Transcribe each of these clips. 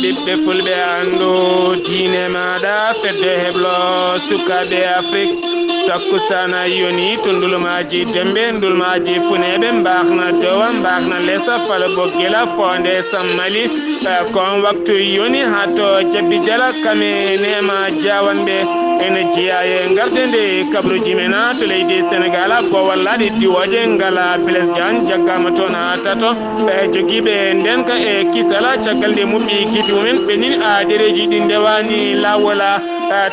ɓiɓɓe fulɓe andu diine maɗa fedde heblo sukaɓe Afrique takkusana yoni to ndulmaji dembe ndulmaji funeɓe mbahna dowa mbahna lesa fala boggela fonde sammali kon waktu yoni hato jabbi jala kame nema jawanɓe ene jeeya e gardende kabruji mena to leydi Sénégal bo wallaɗi diwoje ngala Blaise Diagne jaggama toon ha tato joguiɓe ndenka e kisala caggal nde muɓɓi guiti mumen ɓenini a ɗereji ɗi ndewani lawola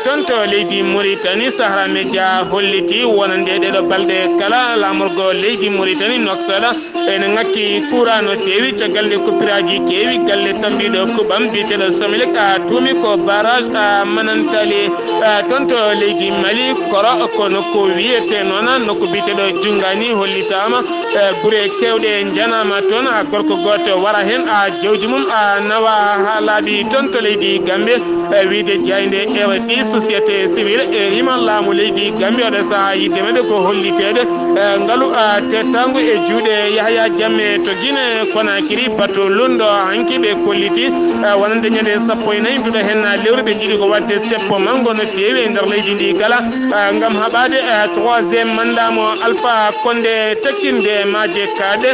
toon to leydi Mauritanie Sahara Média holliti wonande ɗeɗo balɗe kala lamorgo leydi Mauritanie noksoɗa ene ngakki courant no fewi caggal nde coupiraji kewi galle tambiɗo kuɓam biteɗo Somelec a tuumi ko barrage Manantali toon to leydi Mali koro ko nokku wiyete noon nokku biteɗo Jungani hollitama guure kewɗe janama toon a gorko goto wara hen a jawdi mum a nawa ha laaɓi toon to leydi Gambie wiide jayde RFI société civile e rima laamu leydi Gambie oɗo saaha yidde meɗe ko hollitede ngaalu tettangu e juuɗe Yahya Jammeh to Guinée Conakry bato lundo hanki ɓe kolliti wonande ñande 14 duɗo hen lewru ɓe jiiɗi ko wadde seppo mango no fewi e nder leydi ndi kala ngam haɓade 3e mandat mo Alpha Condé tekkinde maje kaɗe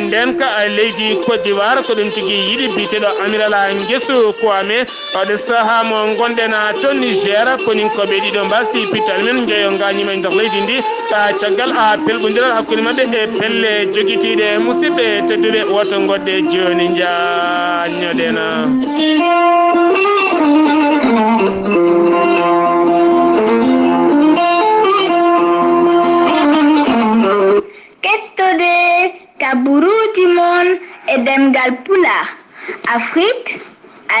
nden ka leydi Côte d'Ivoire ko ɗum tigui yiiɗi biteɗo Amirala Nguessou Kouamé oɗo saaha mo gonɗen to Niger konin koɓe ɗiɗo mbasi pital men jeeyo gañima e nder leydi ndi caggal pelɓodiral hakkude mabɓe e pelle joguitiɗe musidɓe tedduɓe woto goɗɗe joni jañoɗena kettode kaburuji mon e demgal pulaar Afrique,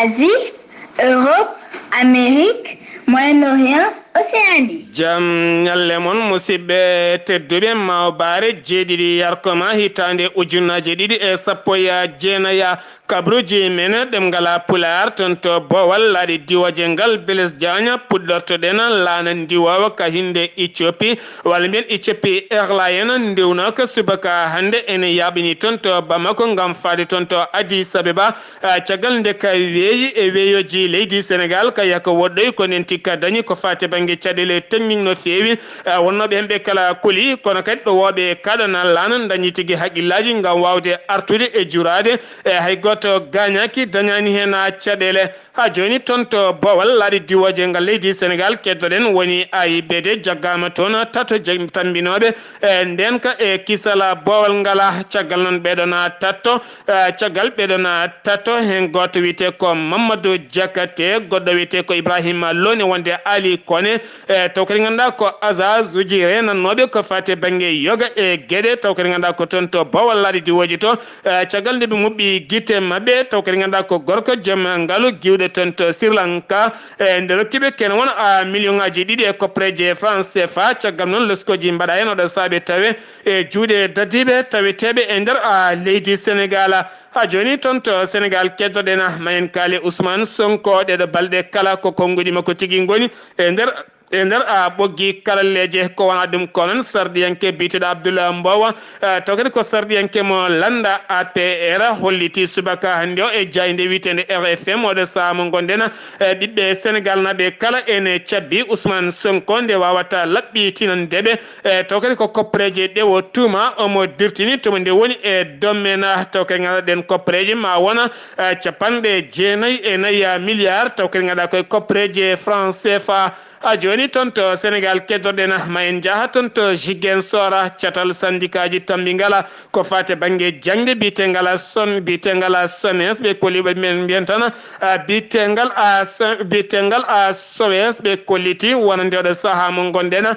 Asie, Europe, Amérique, Moyen-Orient, Océanie. Jam nyalle mon musidɓe tedduɓe mawbare jeeɗiɗi yarkoma hitande ujunnaje ɗiɗi e sappo ya jeenaya kabruji men ɗemgala pular ton to bowal laaɗi diwoje ngal Blaise Diagne puɗɗortoɗen laana ndiwowo ka hinde Éthiopie walla mbiyen Éthiopie Airlines ndewno ko subaka hande ene yaɓini ton to Bamako ngam faade ton to Addis Abeba caggal nde ka weeyi e weeyoji leydi Sénégal kaya ko woɗɗoy konen tikka dañi ko fate banggue caɗele temmin no feewi wonnoɓe hemɓe kala kuli kono kadi ɗo woɓe kaɗana laana dañi tigui haqqillaji ngam wawde artude e jurade hay goto gañaki dañani hen caɗele ha joni toon to bowal laaɗi diwoje ngal leydi Sénégal keddoɗen woni AIBD jaggama toon tato tambinoɓe nden ka e kisala bowal ngala caggal noon ɓeɗona tatto caggal ɓeɗona tatto hen goto wiyete ko Mamadou Diakate goɗɗo wiyete ko Ibrahima Lone wonde Ali Kone taw kadi ganduɗa ko agence uji renannoɓe ko fate banggue yoga e gueɗe taw kadi ganduɗa ko toon to bowal laaɗi diwoji to caggal nde ɓe muɓɓi guite mabɓe taw kadi ganduɗa ko gorko joom ngaalu giwɗe toon to Sri Lanka nde rokkiɓe ken won million ngaji ɗiɗi e koppreje France CFA caggal noon leskoji mbaɗa hen oɗo saabe tawe e juuɗe dadiɓe taweteɓe e nder leydi Sénégal ha joni toon to Sénégal keddoɗen mayen kaali Ousmane Sonko ɗeɗo balɗe kala ko konguɗi makko tigui goni e nder ɓoggi karalleje ko wona ɗum ko noon sardiyanke biteɗo Abdoulaye Mbowa taw kadi ko sardiyanke mo landa APR holliti subaka hande o e jayde witende RFM oɗo saaha mo gonɗen ɓiɓɓe Sénégal naɓe kala ene cabbi Ousmane Sonko nde wawata laɓɓitinandeɓe taw kadi ko koppreje ɗe o tuuma omo dirtini tomo nde woni e domaine taw kadi gaɗaɗen koppreje ma wona 94 milliards taw kadi gaɗa koye koppreje France CFA ha joni toon to Sénégal keddoɗen ma en jaaha toon to Ziguinchor catal syndicat ji tambingala ko fate banggue jangde bitegal SONES ɓe kolliɓe men mbiyen tan bitegal SONES ɓe kolliti wonande oɗo saaha mo gonɗen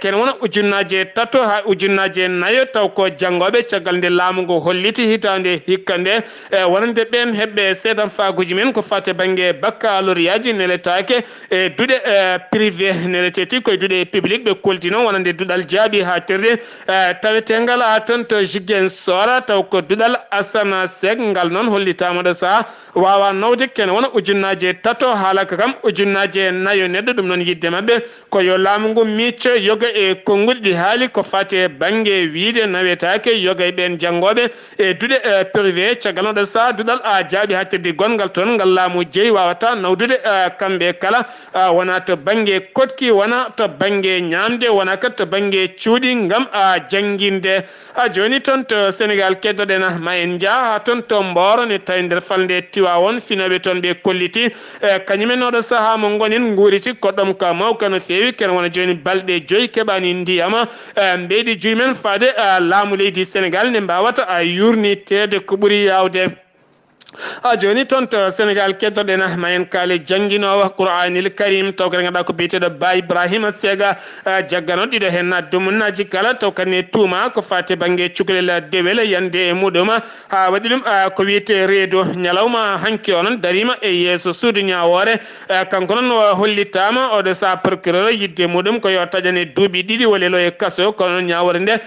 ken wona ujunnaje tato ha ujunnaje nayo taw ko janggoɓe caggal nde laamu ngu holliti hitande hikka nde wonande ɓen heɓɓe seedan faguji men ko fate banggue baccalauréat ji neletake e duuɗe privé neleteti koye duuɗe public ɓe koltino wonande duɗal jaaɓi ha terde tawetengal a ton to jiguen sora taw ko duɗal Assane Seck ngal noon hollitama ɗo saha wawa nawde kene wona ujunnaje tato haalaka kam ujunnaje nayo neɗɗo ɗum noon yidde mabɓe ko yo laamu ngu micco yoga e konguɗi ɗi haali ko fate banggue wiide nawetake yoga e ɓen janggoɓe e duuɗe privé caggal noɗo saha duɗal a jaaɓi ha teddi gongal toon ngal laamu jeeyi wawata nawdude kamɓe kala wona to banggue kotki wona to banggue ñamde wona kadi to banggue cuuɗi gam jangguinde joni toon to Sénégal keddoɗen ma en jaa ha toon to Mboro ne tawi nder falde Tiwawon finoɓe toon ɓe kolliti kañumen oɗo saaha mo gonen guuriti koɗɗom ka mawka no feewi kene wona joni balɗe 5 keɓani ndiyama mbeydi juuy men faade laamu leydi Sénégal ne mbawata yurnitede ko ɓuuri yawde joni toon to Sénégal keddoɗen ma en kaali jangguinowo Qur'anil Karim taw kadi ganduɗa ko biyeteɗo Ba Ibrahima Sega jaggano ɗiɗo hen dumunnaji kala taw kadi tuuma ko fate banggue cukalel dewel yande e muɗum ha waɗi ɗum ko wiyete reedo ñalawma hanki onon darima e yeeso suudu ñawore kanko noon hollitama oɗo sa procureur yidde muɗum ko yo taƴane duuɓi ɗiɗi wolelo e kaso kono ñawore nde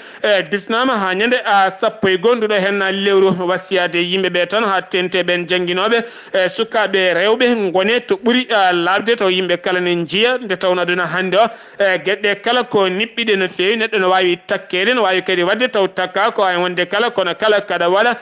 disnama ha ñande sappo e gonɗuɗo hen lewru wasiyade yimɓeɓe tan ha tente ben jangguinoɓe sukaɓe rewɓe gone to ɓuuri labde taw yimɓe kala ne jiiya nde tawno aduna hande o gueɗɗe kala ko niɓɓiɗe no fewi neɗɗo no wawi takkede no wawi kadi wadde taw takka ko ay wonde kala kono kala kaɗa waɗa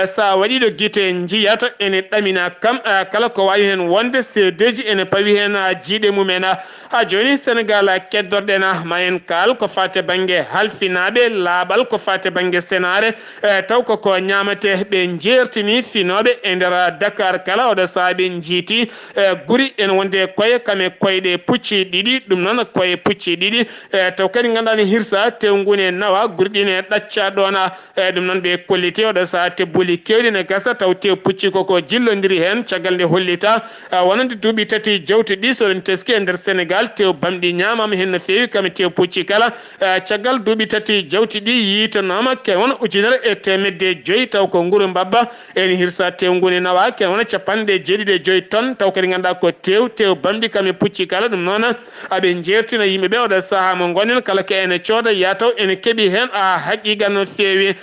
sa waɗiɗo guite jiyata ene ɗamina kam kala ko wawi hen wonde seedeji ene pawi hen jiiɗe mumen ha joni Sénégal keddorɗen ma en kaal ko fate banggue halfinaɓe laaɓal ko fate banggue senare taw koko ñamate ɓe jertini finoɓe e nder Dakar kala oɗo saaha ɓe jiiti guuri ene wonde koye kame koyɗe pucci ɗiɗi ɗum noon koye pucci ɗiɗi taw kadi ganduɗa ne hirsa tewgune nawa guuri ɗine ɗacca ɗon ɗum noon ɓe kolliti oɗo saaha tebbuli kewɗi ne gasa taw tew pucci koko jillodiri hen caggal nde hollita wonande duuɓi tati jawti ɗi soɗen teski e nder Sénégal tew bamɗi ñamama hen no fewi kame tew pucci kala caggal duuɓi tati jawti ɗi yitanoma ken wona 1.5 taw ko guuru mbabba ene hirsa tewgune nawa ken wona 75 tonnes taw kadi ganduɗa ko tew bamɗi kame pucci kala ɗum noon aɓe jertina yimɓeɓe oɗo saaha mo gonen kala ko ene cooda ya taw ene keeɓi hen haqiqa no fewi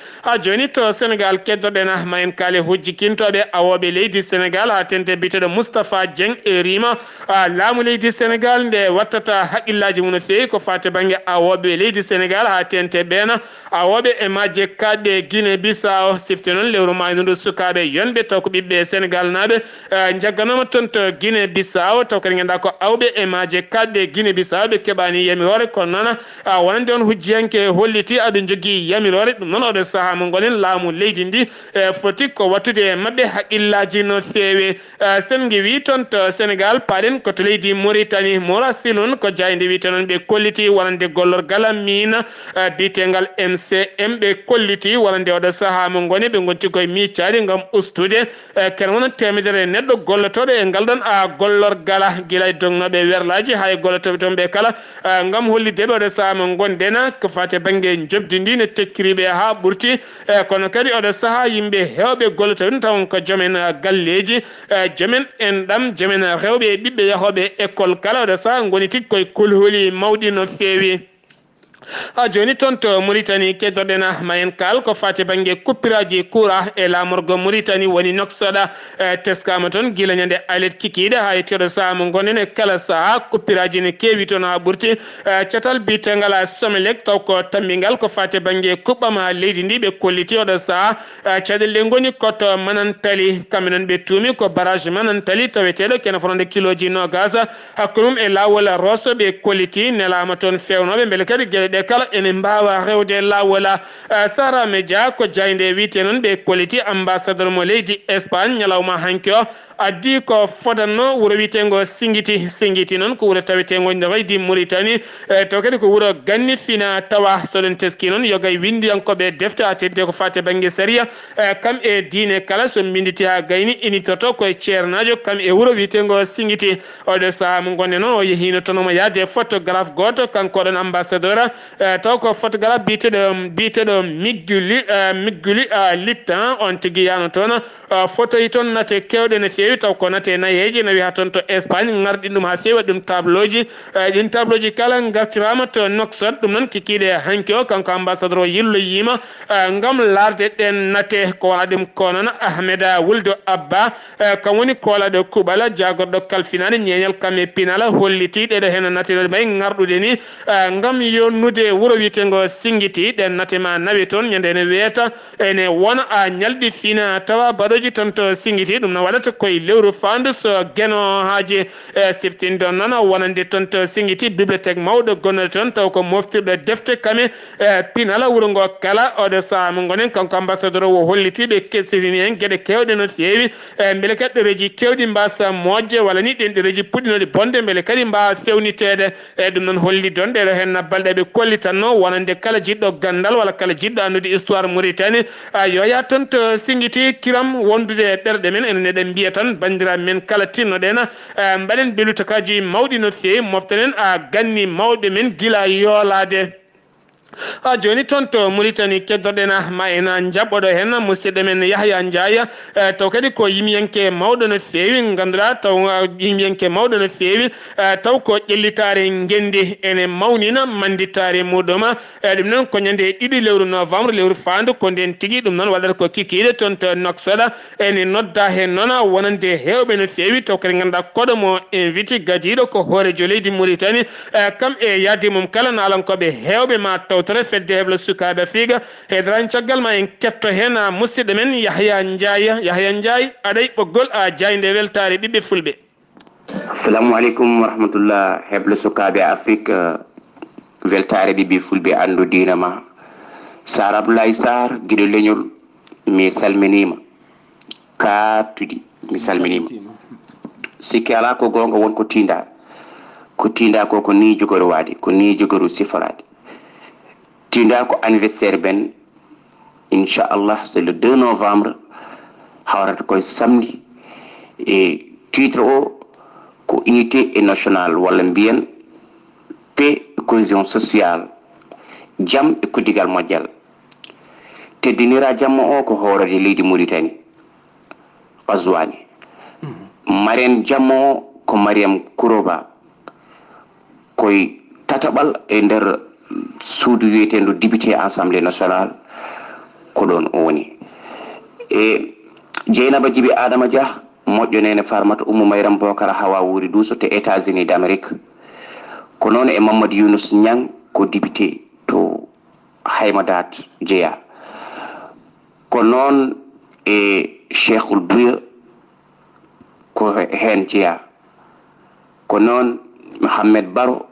joni to Sénégal keddoɗen ma en kaali hujjikintoɓe awoɓe leydi Sénégal ha tente biteɗo Moustapha Dieng e rima laamu leydi Sénégal nde wattata haqqillaji mum no fewi ko fate banggue awoɓe leydi Sénégal ha tente ɓen awoɓe e majje kaɗɗe Guinée Bissau sifti noon lewru maynudu sukaɓe yonɓe taw ko ɓiɓɓe Sénégal naɓe jagganoma toon to Guinée Bissau taw kadi ganduɗa ko awɓe e majje kaɗɗe Guinée Bissau ɓe keɓani yamirore kono noon wonande on hujjiyanke holliti aɓe jogui yamirore ɗum noon oɗo saaha mo gonen laamu leydi ndi foti ko wattude mabɓe haqqillaji no fewi sen wi toon to Sénégal paɗen koto leydi Mauritanie Mora Silon ko jayde wiyete noon ɓe kolliti wonande gollorgal mina bitegal MCM ɓe kolliti wonande oɗo saaha mo goni ɓe gonti koye miccari gam ustude ken wona temedere neɗɗo gollotoɗo e ngal ɗon gollorgal guila e dognoɓe werlaji hay gollotoɓe toon ɓe kala gam hollideɓe oɗo saaha mo gondena ko fate banggue jobdi ndi ne tekkiriɓe ha ɓurti kono kadi oɗo saaha yimɓe hewɓe gollotoɓe taw ko joomen galleji joomen en ɗam joomen rewɓe ɓiɓɓe yahoɓe école kala oɗo saaha goni tigui koye kulhuli mawɗi no fewi joni toon to Mauritanie keddoɗen ma en kaal ko fate banggue kuppiraji courant e lamorgo Mauritanie woni noksoɗa teskama toon guila ñande alet kikiɗe ha yetteɗo saaha mo gonen e kala saaha kuppiraji ne kewi toon ha ɓurti catal bitegal Somelec taw ko tambigal ko fate banggue kuɓɓama leydi ndi ɓe kolliti oɗo saaha caɗele goni koto Manantali kamɓe noon ɓe tuumi ko barrage Manantali taweteɗo kene fonode kiloji nogas hakkude mum e lawol Rosso ɓe kolliti nelama toon fewnoɓe beele kadi gueɗe ɗe kala ene mbawa rewde lawol Sara Media ko jayde wiite noon ɓe kolliti ambassadeur mo leydi Espagne ñalawma hanki o addi ko fodanno wuro wiitengo Singiti noon ko wuro tawetengo nde waydi Mauritanie to kadi ko wuro ganni fina tawa soɗen teski noon yogay windiyankoɓe defte ha tedde ko fate banggue saria kam e diine kala so binditi ha gayni initoto koye ceernajo kam e wuro wiitengo Singiti oɗo saaha mo gonne noon o yehino toon omo yaade photographe goto kanko ɗon ambassadeur taw ko photographe biteɗo Migguli Littan on tigui yano toon photo yi toon nate kewɗe ne feewi taw ko nate nayeji nawi ha ton to Espagne ngardi ɗum ha feewa ɗum tableauji ɗin tableauji kala gartirama to Nouakchott ɗum noon kikiɗe hanki o kanko ambassadeur o yilloyima ngam larde ɗen nate ko wona ɗum ko noon Ahmeda Wuldo Abba kam woni kolaɗo kuɓala jagorɗo kalfinade ñeñal kame pinala holliti ɗeɗo hen natenoɗe may garɗude ni ngam yonnude wuuro wiyetego Singiti ɗen natema nawi toon ñande ene wiyata ene wona a ñalɗi fina tawa baɗoji toon to Singiti ɗum no waɗata koye lewru fandu so gueno haji siftinde noon wonande toon to Singiti bibliothèque mawɗo gonnoɗo toon taw ko moftirɗo defte kame pinala wuuro ngo kala oɗo saaha mo gonen kanko ambassadeur o hollitiɓe kestitini hen gueɗe kewɗe no feewi beele kadi ɗereji kewɗi mbasa moƴƴe walla ni ɗen ɗereji puɗɗinode bonde beele kadi mbawa fewnitede ɗum noon holli don ɗeɗo hen balɗe ɓe kollitanno wonande kala jiɗɗo gandal walla kala jiɗɗo andude histoire Mauritanie yo ya toon to Singiti kiram wondude ɗerɗe men enen eɗen mbiya tan bandiraɓe men kala tinnoɗen mbaɗen belutakaji mawɗi no feewi moftanen ganni mawɓe men guila yoolade joni toon to Mauritanie keddoɗen ma ena jaɓɓoɗo hen musidɗo men Yahya Ndiaye taw kadi ko yimiyanke mawɗo no feewi ganduɗa taw yimiyanke mawɗo no feewi taw ko ƴellitare gendi ene mawnina manditare muɗum ɗum noon ko ñande 2 lewru novembre lewru fandu ko nden tigui ɗum noon waɗata ko kikiɗe toon to Nouakchott ene nodda hen noon wonande hewɓe no feewi taw kadi ganduɗa koɗo mo invité gadiɗo ko hoorejo leydi Mauritanie kam e yadde mum kala no alankoɓe hewɓe ma tawtore fedde heble sukaɓe fiiga hedran caggal ma en ketto hen musidɗo men Yahya Ndiaye aɗay ɓoggol jayde weltare ɓiɓɓe fulɓe. Assalamu aleykum wa rahmatullah heble sukaɓe Afrique weltare ɓiɓɓe fulɓe andu dina ma Sar Abdoulaye Sarr guiɗo leñol mi salminima kattuɗi mi salminima sikki ala ko gonga wonko tinda ko ni jogoru wade ko ni jogoru siforade tinda ko anniversaire ben inchallah c'est le 2 novembre hawrata koye samedi et titre o ko unité et nationale walla mbiyen paix cohésion sociale jam e koddigal moƴƴal teddinira jamma o ko hoorade leydi Mauritanie Ghazouani marien jamma o ko Mariam Kouroba koye tataɓal e nder suudu wiyetedu député assemblée nationale ko ɗon o woni e Dieynaba Djiby Adama Dia moƴƴo nene Farmata Oumou Mayram Bocar Hawa Wuri Douso te États-Unis d'Amérique ko noon e Mamadou Younous Niang ko député to Haymadat Jeeya ko noon e Cheikhoul Bouya ko hen jeeya ko noon Mohamed Baro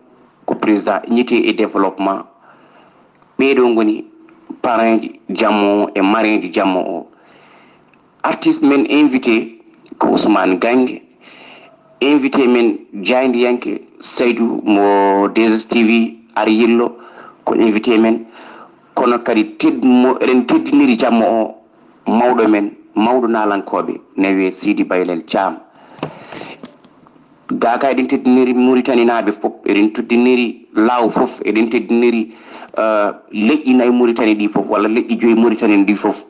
ko président unité et développement ɓeɗo goni parrain ji jammo o e marraine ji jammo o artiste men invité ko Ousmane Gangue invité men Diaydiyanke Saydou mo 2STV Ari Yillo ko invité men kono kadi eɗen teddiniri jammo o mawɗo men mawɗo nalankoɓe ne wiye Sidi Baylel Thiam gaka eɗen teddiniri Mauritanie naaɓe fof eɗen teddiniri law fof eɗen teddiniri leƴƴi nayyi Mauritanie ɗi fof walla leƴƴi 5 Mauritanie ɗi fof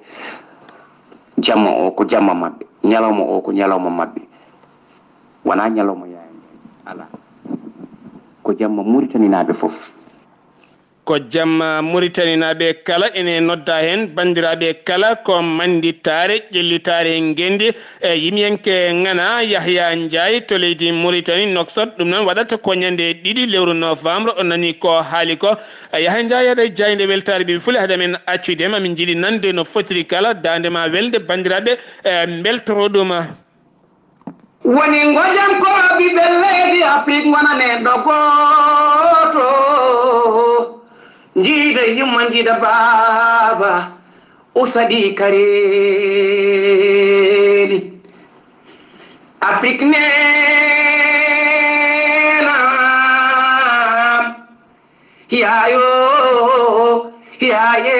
jamma o ko jamma mabɓe ñalawma o ko ñalawma mabɓe wona ñalawma yaani ala ko jamma Mauritanie naaɓe fof ko jamma Mauritanie naɓe kala ene nodda hen bandiraɓe kala ko manditare ƴellitare gendi yimiyanke ngana Yahya Ndiaye to leydi Mauritanie Nouakchott ɗum noon waɗata ko ñande 2 lewru novembre on nani ko haali ko Yahya Ndiaye aɗa jayde weltare ɓiɓe fule haɗa men accudema min jiiɗi nande no fotiri kala dandema welde bandiraɓe beltoro ɗum woni gojam ko ɓiɓɓe leydi Afrique gonane ɗo goto jiida yimma jiida baaba usaɗi kareeli Afrique nena hiyayo hiyaye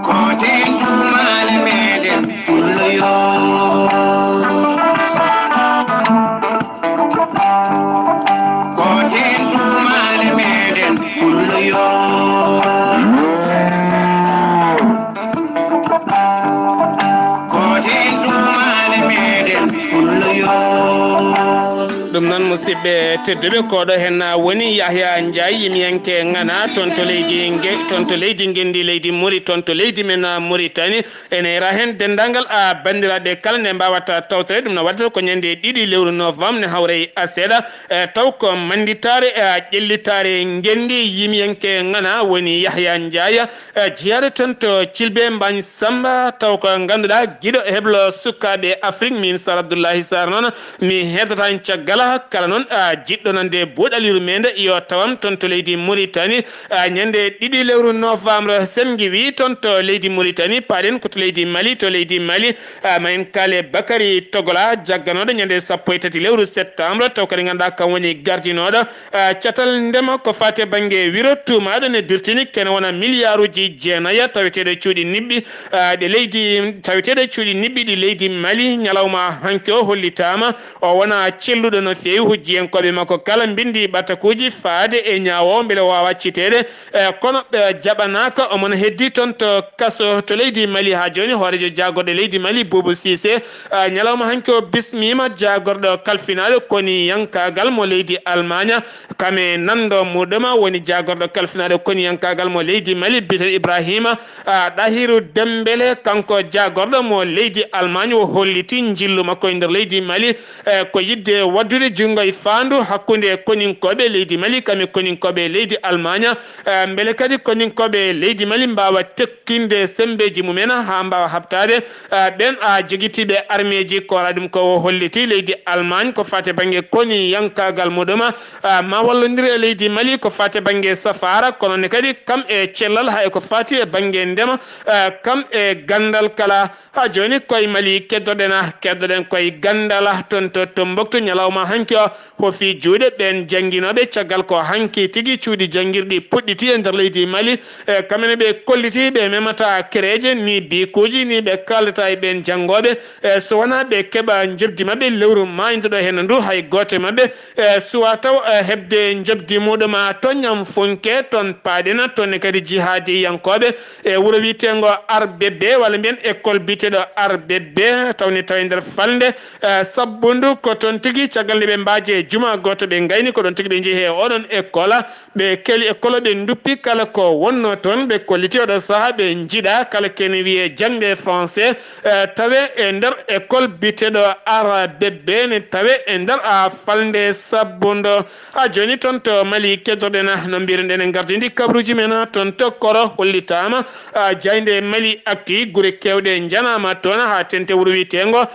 koten ɗumale meɗen pulloyo koten ɗumale meɗen pullo pullo yo ɗum noon musidɓe tedduɓe koɗo hen woni Yahya Ndiaye yimiyanke ngana toon to leydi Ngendi leydi Mouri toon to leydi men Mauritanie ene era hen dendagal bandiraɓe kala nde mbawata tawtere ɗum no waddata ko ñande 2 lewru novembre ne hawre seeɗa taw ko manditare ƴellitare Ngendi yimiyanke ngana woni Yahya Ndiaye jeeyade toon to Thilbé Mbagne Samba taw ko ganduɗa guiɗo heblo sukaɓe Afrique min Sar Abdoulaye Sarr noon mi hedata caggal kala noon jiɗɗo nande buuɗaliru mende yo tawam toon to leydi Mauritanie ñande 2 lewru novembre sen giwi toon to leydi Mauritanie paaɗen ko to leydi Mali mayen kaale Bakary Togola jagganoɗo ñande 13 lewru septembre taw kadi ganduɗa kam woni gardinoɗo catal ndema ko fate banggue wiro tumaɗo ne dirtini kene wona milliard uji jeenaya taweteɗo cuuɗi niɓɓi ɗi leydi Mali ñalawma hanki o hollitama o wona celluɗo no feewi hujjiyenkoɓe makko kala bindi ɓattakuji faade e ñaawo beele wawa citede kono jaɓanaka omon heddi toon to kaso to leydi Mali ha joni hoorejo jagorɗo leydi Mali Boubou Cissé ñalawma hanki o bismima jagorɗo kalfinaɗo koni yankagal mo leydi Allemagne kame nando muɗuma woni jagorɗo kalfinaɗo koni yankagal mo leydi Mali biteɗo Ibrahima Dahiru Dembele kanko jagorɗo mo leydi Allemagne o holliti jillu makko e nder leydi Mali ko yidde waddude jungo e faandu hakkunde koninkoɓe leydi Mali kame koninkoɓe leydi Allemagne beele kadi koninkoɓe leydi Mali mbawa tekkinde sembeji mumen ha mbawa habtade ɓen joguitiɓe armeji kora ɗum ko holliti leydi Allemagne ko fate banggue koni yankagal muɗuma ma wallodiri e leydi Mali ko fate banggue safara kono ne kadi kam e cellal hay ko fati e banggue ndema kam e gandal kala ha joni koye Mali keddoɗen koye gandal toon to Tombouctou ñalawma hanki o hofi juuɗe ɓen janguinoɓe caggal ko hanki tigui cuuɗi janguirɗi puɗɗiti e nder leydi Mali kamene ɓe kolliti ɓe memata kereje ni bikuji ni ɓe kaldata e ɓen janggoɓe so wona ɓe keeɓa jobdi mabɓe lewru mayduɗo hen ndu hay goto mabɓe suwa taw hebde jobdi muɗuma toon ñam funke toon paaɗena toonne kadi jihadi yankoɓe e wuuro witego Arbebe walla mbiyen école biteɗo Arbebe tawni taw e nder falde sabbundu ko toon tigui caggal nde ɓe mbaje juma goto ɓe gayni ko ɗon tigui ɓe jeehi e oɗon école ɓe keeli école ɓe duppi kala ko wonno toon ɓe kolliti oɗo saaha ɓe jiiɗa kala kene wiye jangde français tawe e nder école biteɗo Arbebe ne tawe e nder falde sabbundo ha joni toon to Mali keddoɗen no mbiruɗen en gardidi kabruji men toon to Koro hollitama jayde Mali acti guure kewɗe janama toon ha tente wuuro witego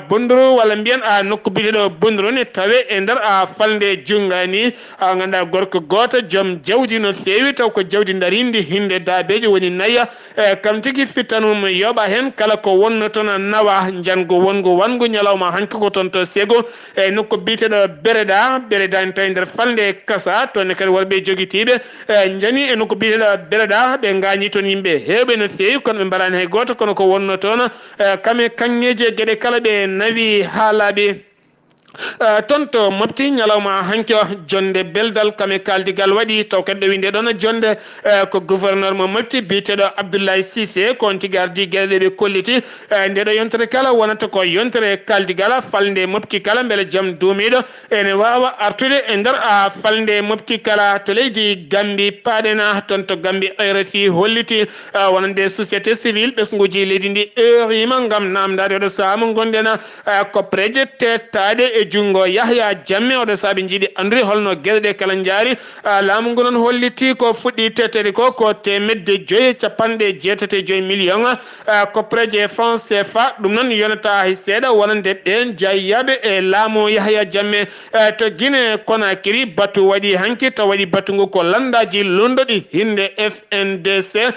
Bunduru walla mbiyen nokku biteɗo Bunduru ne tawe e nder falde jungani ganduɗa gorko goto joom jawdi no fewi taw ko jawdi darindi hinde dabeji woni nayya kam tigui fittanum yoɓa hen kala ko wonno toon nawa jango wongo wangu ñalawma hanki ko toon to Sego e nokku biteɗo Bereda ne tawi nder falde Kassa toon kadi worɓe joguitiɓe jani e nokku biteɗo Bereda ɓe gañi toon yimɓe hewɓe no fewi kono ɓe mbarani hay goto kono ko wonno toon kame kanŋeje gueɗe kala ɓe nawi haalaɓe toon to mofti ñalawma hanki o jonde beldal kame kaldigal waɗi taw kadi ɗo winde ɗon jonde ko gouverneur mo mofti biteɗo Abdoulaye Cissé ko on tigui ardi gueɗe ɗe ɓe kolliti ndeɗo yontere kala wonata ko yontere kaldigal falde mofti kala beele joom duumiɗo ene wawa artude e nder falde mofti kala to leydi Gambie paaɗena toon to Gambie RFI holliti wonande société civile ɓesguji leydi ndi eurima gam namdade oɗo saaha mo gonɗen kopreje tettaɗe e jungo Yahya Jammeh oɗo saabi jiiɗi andude holno gueɗe ɗe kala jaari laamu ngu noon holliti ko fuɗɗi tettede ko temedde 5,75 millions kopreje franc CFA ɗum noon yonata hay seeɗa wonande ɓen jayyaɓe e laamu Yahya Jammeh to Guinée Conakry batu waɗi hanki taw waɗi batu ngu ko landaji lundoɗi hinde FNDC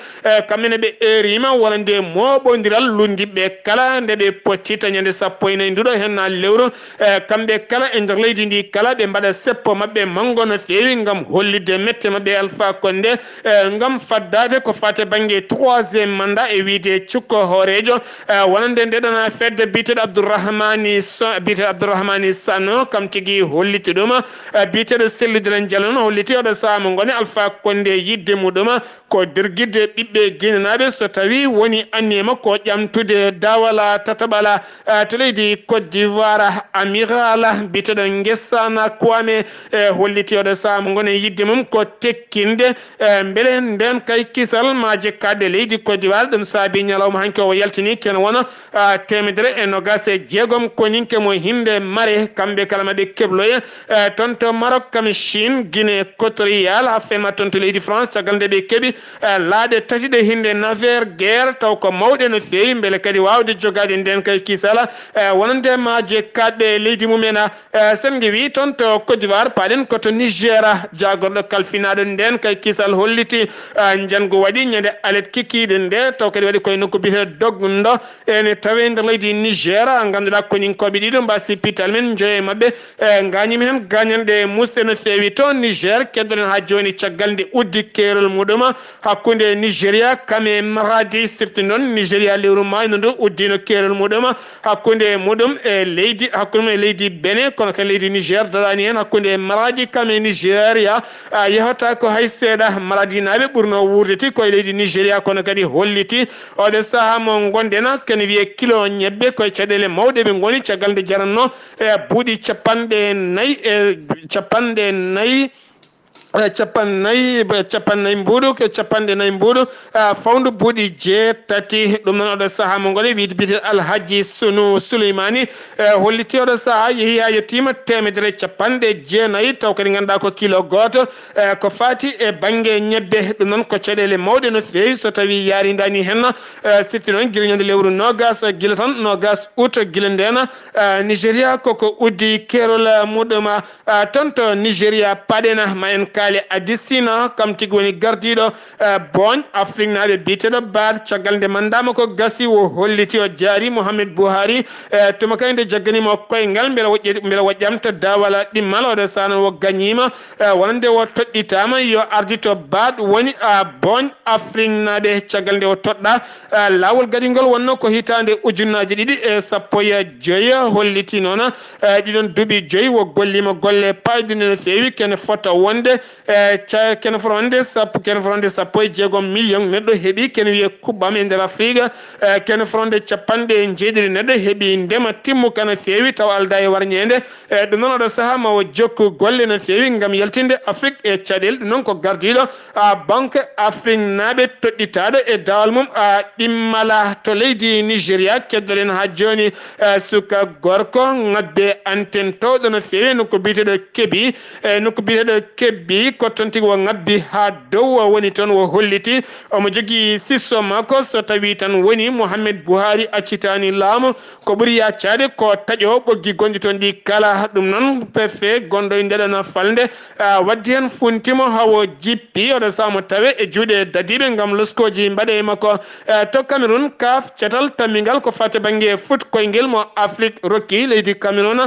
kamene ɓe erima wonande moɓodiral lundiɓe kala nde ɓe pottita ñande 14 nduɗo hen lewru kambe kala e nder leydi ndi kala ɓe mbaɗa seppo mabɓe mango no feewi ngam hollide mette mabɓe Alpha Condé ngam faddade ko fate banggue 3e mandat e wiide cukko hoorejo wonande ndeɗona fedde biteɗo Abdourahmani Sano kam tigui holliti ɗum biteɗo Selludira Diallo no holliti oɗo saha mo goni Alpha Condé yidde muɗum ko dirguide ɓiɓɓe guinenaɓe so tawi woni anniye makko ƴamtude dawala tataɓala to leydi Côte d'Ivoire amiral biteɗo Ngessana Kwame holliti oɗo saha mo goni yidde mum ko tekkinde beele nden kay kisal ma jekkade leydi Côte d'Ivoire ɗum saabi ñalawma hanke o yaltini ken wona 126 koninke mo hinde mare kamɓe kala maɓe kebloye toon to Maroc kam Chine Guinée équatoriale ha fenma toon to leydi France caggal nde ɓe keeɓi laaɗe tati ɗe hinde navire guerre taw ko mawɗe no feewi beele kadi wawde jogade nden kay kisala wonande ma jekkadɓe leydi mumen sen wi toon to Côte d'Ivoire paɗen koto Nigéria jagorɗo kalfinaɗo nden kay kisal holliti jango waɗi ñande alet kikiɗe nde taw kadi waɗi koye nokku biyete Dogndo ene tawe nder leydi Niger ganduɗa koninkoɓe ɗiɗo mbasi pital men joye mabɓe gañimi hen gañanɗe musɗe no feewi to Niger keddoɗen ha joni caggal nde uddi kerol muɗum hakkude Nigéria kame Maradi sirti noon Nigéria lewru mayno ndu uddino kerol muɗum hakkude muɗum e leydi Benin kono kadi leydi Niger darani hen hakkude Maradi kame Nigéria yahata ko hay seeɗa Maradi naɓe ɓurno wurditi koye leydi Nigéria kono kadi holliti oɗo saaha mo gonɗen kene wiye kilo ñebbe koye caɗele mawɗe ɓe goni caggal nde jaranno buuɗi capanɗe nayyi mbuɗu fawdu buuɗi jeetati ɗum noon oɗo saaha mo goni wiide bite Alhaji Sunu Souleymani holliti oɗo saaha yeehi ha yettima 119 taw kadi ganduɗa ko kilo goto ko fati e banggue ñebbe ɗum noon ko caɗele mawɗe no feewi so tawi yarindani hen sirti noon guila ñande lewru nogas guila tan nogas août guila nden Nigéria koko uddi kerol muɗum toon to Nigéria paɗena ma en kaali adisina kam tigi woni gardiɗo boñ Afrique naɓe biteɗo bar caggal nde mandama ko gasi o holliti o jaari Mouhamed Buhari tuma kay nde jagganima koyngal beela woƴƴamta dawala ɗimmal oɗo sahna o gañima wonande o toɗɗitama yo ardi to baɗ woni boñ Afrique naɓe caggal nde o toɗɗa lawol gadigol wonno ko hitande 2015 holliti noon ɗiɗon duuɓi 5 wo gollima golle paydude no feewi kene fota wonde kene fronde 16 million neɗɗo heeɓi kene wiye kuɓɓam e nder Afrique kene fronde 70 neɗɗo heeɓi ndema timmuka no feewi taw alda e warñede ɗum noon oɗo saaha ma o jokku golle no feewi gam yaltinde Afrique e caɗele ɗum noon ko gardiɗo banque Afrique naɓe toɗɗitaɗo e dawal mum ɗimmala to leydi Nigéria keddoɗen ha joni suka gorko ngabbe antenne towɗo no feewi nokko biteɗo kebbi ko toon tigui o ngabbi ha dow woni toon o holliti omo jogui sisso makko so tawi tan woni Mouhamed Buhari accitani laamu ko ɓuuri yaccade ko taƴo ɓoggi gonɗi toon ɗi kala ɗum noon pefe gonɗo e ndeɗona falde waddi hen funtimo hawo jippi oɗo sahamo tawe e juuɗe dadiɓe gam loskoji mbaɗe e makko to Cameroun kaf cetal tammigal ko fate banggue foot koyguel mo Afrique rokki leydi Cameroun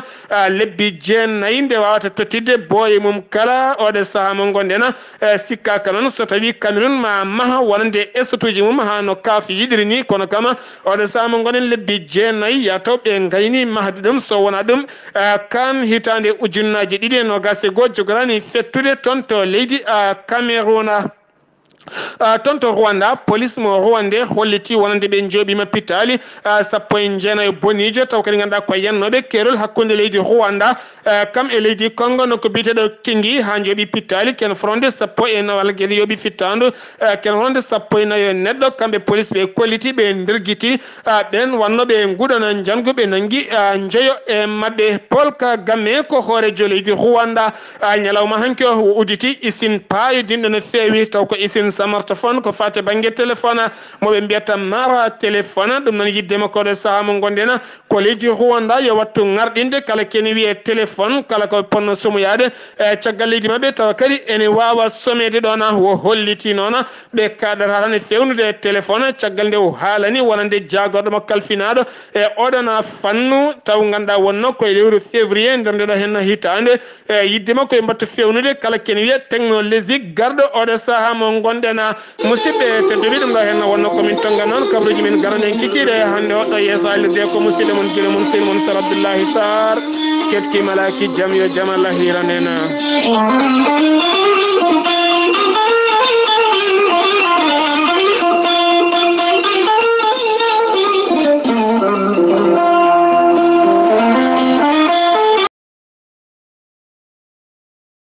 lebbi 9 nde wawata tottidde booye mum kala oɗo saaha mo gonɗen sikkaka noon so tawi Cameroun ma maha wonande estotuji mum ha no kaf yiɗiri ni kono kama oɗo saaha mo gonen lebbi 9 yataw ɓe gayni mahde ɗum so wona ɗum kan hitande 2021 jogorani fettude toon to leydi Cameroun toon to Rwanda police mo Rwanda holliti wonande ɓe jooɓima pitali 19 bonijo taw kadi ganduɗa ko yannoɓe kerol hakkude leydi Rwanda kam e leydi Congo nokko biteɗo Kingi ha jooɓi pitali ken fronde 19 gueɗe yooɓi fittandu ken fronde 19 neɗɗo kamɓe police ɓe kolliti ɓe nderguiti ɓen wannoɓe guɗana janguɓe nangui jeeyo e mabɓe Paul Kagame ko hoorejo leydi Rwanda ñalawma hanke o udditi isine payodinɗo no feewi taw ko isine smartphone ko fate bange téléphone mo be mbiyata mara téléphone dum nan yiddema ko de saha mo gondena ko leji Rwanda yo wattu ngardinde kala keni wiye téléphone kala ko ponno sumuyade caggalleji mabbe taw kadi ene wawa somede dona wo holliti nona be kadara tan fewnude téléphone caggalde o halani wonande jagordo mo kalfinado odana fannu taw ganda wonno ko lewru février nderde do hen hitande yiddema ko mbatto fewnude kala ken wiya technologie gardo odo saha mo gondena musibbe te debi dum do hen wonno ko min tonga non kabruji min garanen kikide hande o do yesalde ko musibbe mon gile mon sin mon sar abdullah sar ketki malaki jam yo jamal hiranena